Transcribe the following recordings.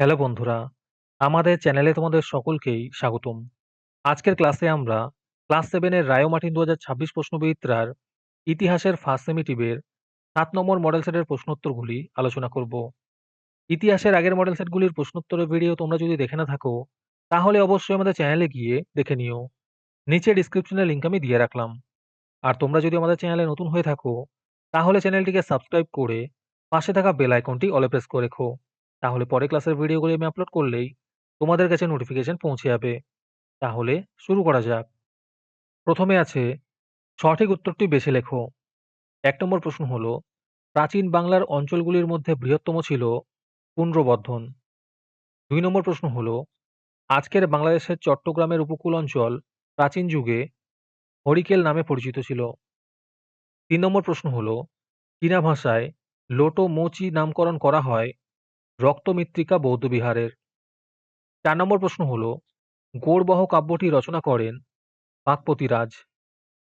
Hello বন্ধুরা, আমাদের চ্যানেলে তোমাদের সকলকেই স্বাগতম। আজকের ক্লাসে আমরা ক্লাস 7 এর রায় ও মার্টিন ২০২৬ প্রশ্নবিচিত্রার ইতিহাসের ফার্স্ট সেমিটিভের ৭ নম্বর মডেল সেটের প্রশ্নোত্তরগুলি আলোচনা করব। ইতিহাসের আগের মডেল সেটগুলির প্রশ্নোত্তরের ভিডিও তোমরা যদি দেখে না থাকো, তাহলে অবশ্যই আমাদের চ্যানেলে গিয়ে দেখে নিও। নিচে ডিসক্রিপশনে লিংক আমি দিয়ে রাখলাম। আর তোমরা যদি আমাদের চ্যানেলে নতুন হয়ে থাকো, তাহলে চ্যানেলটিকে সাবস্ক্রাইব করে পাশে থাকা বেল আইকনটি অলে প্রেস করে রেখো। তাহলে পরে ক্লাসের ভিডিওগুলি আমি আপলোড করলেই তোমাদের কাছে নোটিফিকেশন পৌঁছে যাবে। তাহলে শুরু করা যাক। প্রথমে আছে সঠিক উত্তরটি বেছে লেখো। ১ নম্বর প্রশ্ন হলো, প্রাচীন বাংলার অঞ্চলগুলির মধ্যে বৃহত্তম ছিল পুন্ড্রবর্ধন। ২ নম্বর প্রশ্ন হলো, আজকের বাংলাদেশের চট্টগ্রামের উপকূল অঞ্চল প্রাচীন যুগে হরিকেল নামে পরিচিত ছিল। ৩ নম্বর প্রশ্ন হলো, চীনা ভাষায় লোটো মোচি নামকরণ করা হয় রক্তমৃত্তিকা বৌদ্ধবিহারের। ৪ নম্বর প্রশ্ন হলো, গৌড়বহ কাব্যটি রচনা করেন বাক্পতি রাজ।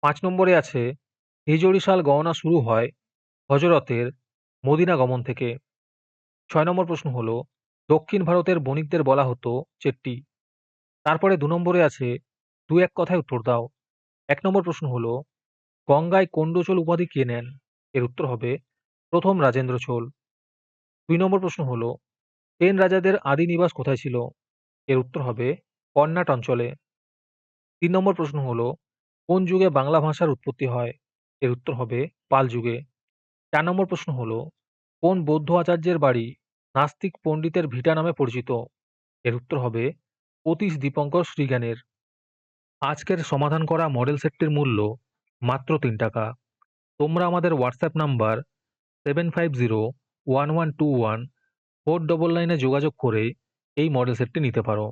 ৫ নম্বরে আছে, হিজড়ি সাল গণনা শুরু হয় হযরতের মদিনা গমন থেকে। ৬ নম্বর প্রশ্ন হলো, দক্ষিণ ভারতের বণিকদের বলা হতো চেট্টি। তারপরে ২ নম্বরে আছে, দু এক কথায় উত্তর দাও। ১ নম্বর প্রশ্ন হলো, গঙ্গায় কোন্ডচোল উপাধি কে নেন? এর উত্তর হবে প্রথম রাজেন্দ্র চোল। ২ নম্বর প্রশ্ন হলো, সেন রাজাদের আদি নিবাস কোথায় ছিল? এর উত্তর হবে কর্ণাট অঞ্চলে। ৩ নম্বর প্রশ্ন হলো, কোন যুগে বাংলা ভাষার উৎপত্তি হয়? এর উত্তর হবে পাল যুগে। ৪ নম্বর প্রশ্ন হলো, কোন বৌদ্ধ আচার্যের বাড়ি নাস্তিক পণ্ডিতের ভিটা নামে পরিচিত? এর উত্তর হবে অতীশ দীপঙ্কর শ্রীজ্ঞানের। আজকের সমাধান করা মডেল সেটটির মূল্য মাত্র ৩ টাকা। তোমরা আমাদের হোয়াটসঅ্যাপ নাম্বার 7501121499 যোগাযোগ করে এই মডেল সেটটি নিতে পারো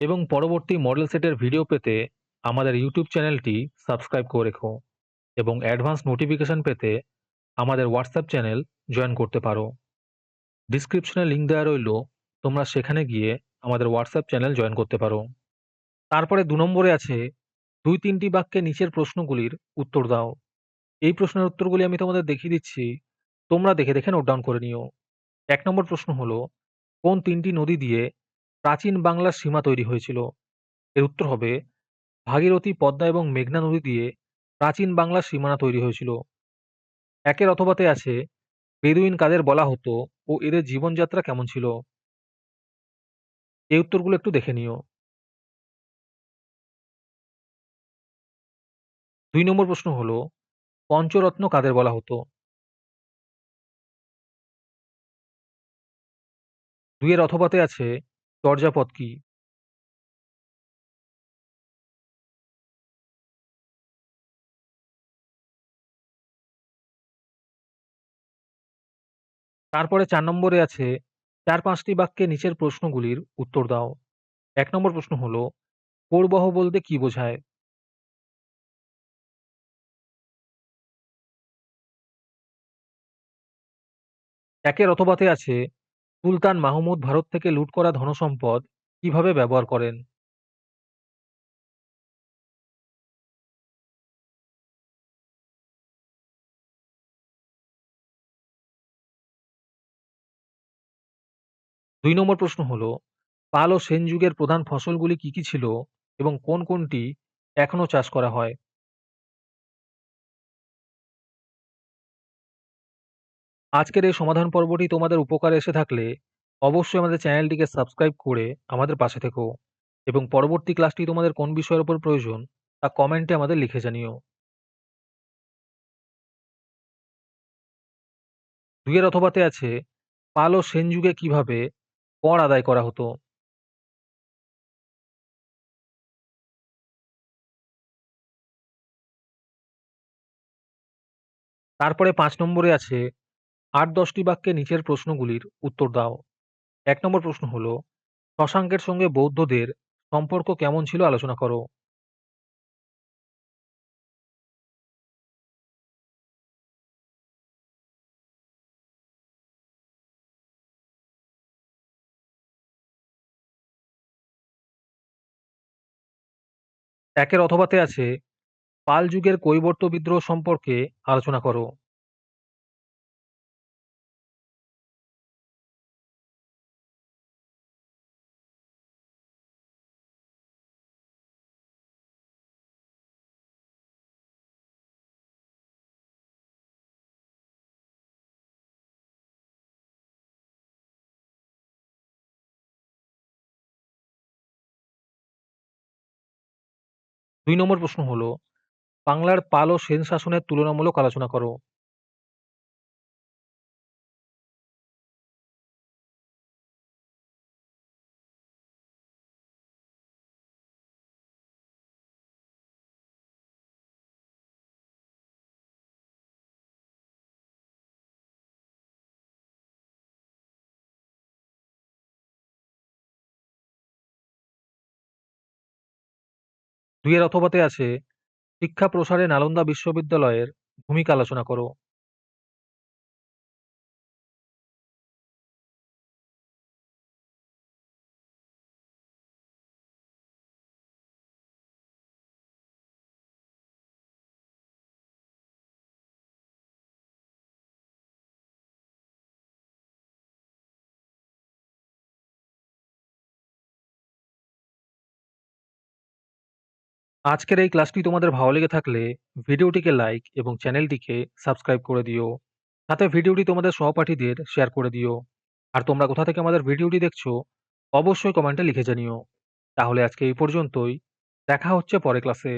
এবং পরবর্তী মডেল সেটের ভিডিও পেতে আমাদের ইউটিউব চ্যানেলটি সাবস্ক্রাইব করে রেখো এবং অ্যাডভান্স নোটিফিকেশন পেতে আমাদের হোয়াটসঅ্যাপ চ্যানেল জয়েন করতে পারো। ডিসক্রিপশনে লিংক দেওয়া রইল, তোমরা সেখানে গিয়ে আমাদের হোয়াটসঅ্যাপ চ্যানেল জয়েন করতে পারো। তারপরে ২ নম্বরে আছে, ২-৩টি বাক্যে নিচের প্রশ্নগুলির উত্তর দাও। এই প্রশ্নের উত্তরগুলি আমি তোমাদের দেখিয়ে দিচ্ছি, তোমরা দেখে দেখে নোট ডাউন করে নিও। ১ নম্বর প্রশ্ন হলো, কোন ৩টি নদী দিয়ে প্রাচীন বাংলার সীমা তৈরি হয়েছিল? এর উত্তর হবে ভাগীরথী, পদ্মা এবং মেঘনা নদী দিয়ে প্রাচীন বাংলার সীমানা তৈরি হয়েছিল। একের অথবাতে আছে, বেদুইন কাদের বলা হতো ও এদের জীবনযাত্রা কেমন ছিল? এই উত্তরগুলো একটু দেখে নিও। ২ নম্বর প্রশ্ন হলো, পঞ্চরত্ন কাদের বলা হতো? ২ এর অথবাতে আছে, চর্যাপদ কি? তারপরে ৪ নম্বরে আছে, ৪-৫টি বাক্যে নিচের প্রশ্নগুলির উত্তর দাও। ১ নম্বর প্রশ্ন হলো, পূর্বহ বলতে কি বোঝায়? একের অথবাতে আছে, সুলতান মাহমুদ ভারত থেকে লুট করা ধনসম্পদ কিভাবে ব্যবহার করেন? দুই নম্বর প্রশ্ন হলো, পাল ও সেন যুগের প্রধান ফসলগুলি কি কি ছিল এবং কোন কোনটি এখনো চাষ করা হয়? আজকের এই সমাধান পর্বটি তোমাদের উপকারে এসে থাকলে অবশ্যই আমাদের চ্যানেলটিকে সাবস্ক্রাইব করে আমাদের পাশে থেকো এবং পরবর্তী ক্লাসটি তোমাদের কোন বিষয়ের উপর প্রয়োজন তা কমেন্টে আমাদের লিখে জানিও। ২ এর অথবাতে আছে, পাল ও সেন যুগে কিভাবে কর আদায় করা হতো? তারপরে ৫ নম্বরে আছে, ৮-১০টি বাক্যে নিচের প্রশ্নগুলির উত্তর দাও। ১ নম্বর প্রশ্ন হলো, শশাঙ্কের সঙ্গে বৌদ্ধদের সম্পর্ক কেমন ছিল আলোচনা করো। একের অথবাতে আছে, পাল যুগের কৈবর্ত বিদ্রোহ সম্পর্কে আলোচনা করো। ২ নম্বর প্রশ্ন হলো, বাংলার পাল ও সেন শাসনের তুলনামূলক আলোচনা করো। ২ এর অথবাতে আছে, শিক্ষা প্রসারে নালন্দা বিশ্ববিদ্যালয়ের ভূমিকা আলোচনা করো। আজকের এই ক্লাসটি তোমাদের ভালো লেগে থাকলে ভিডিওটিকে লাইক এবং চ্যানেলটিকে সাবস্ক্রাইব করে দিও। সাথে ভিডিওটি তোমাদের সহপাঠীদের শেয়ার করে দিও। আর তোমরা কোথা থেকে আমাদের ভিডিওটি দেখছো অবশ্যই কমেন্টে লিখে জানিও। তাহলে আজকে এই পর্যন্তই। দেখা হচ্ছে পরের ক্লাসে।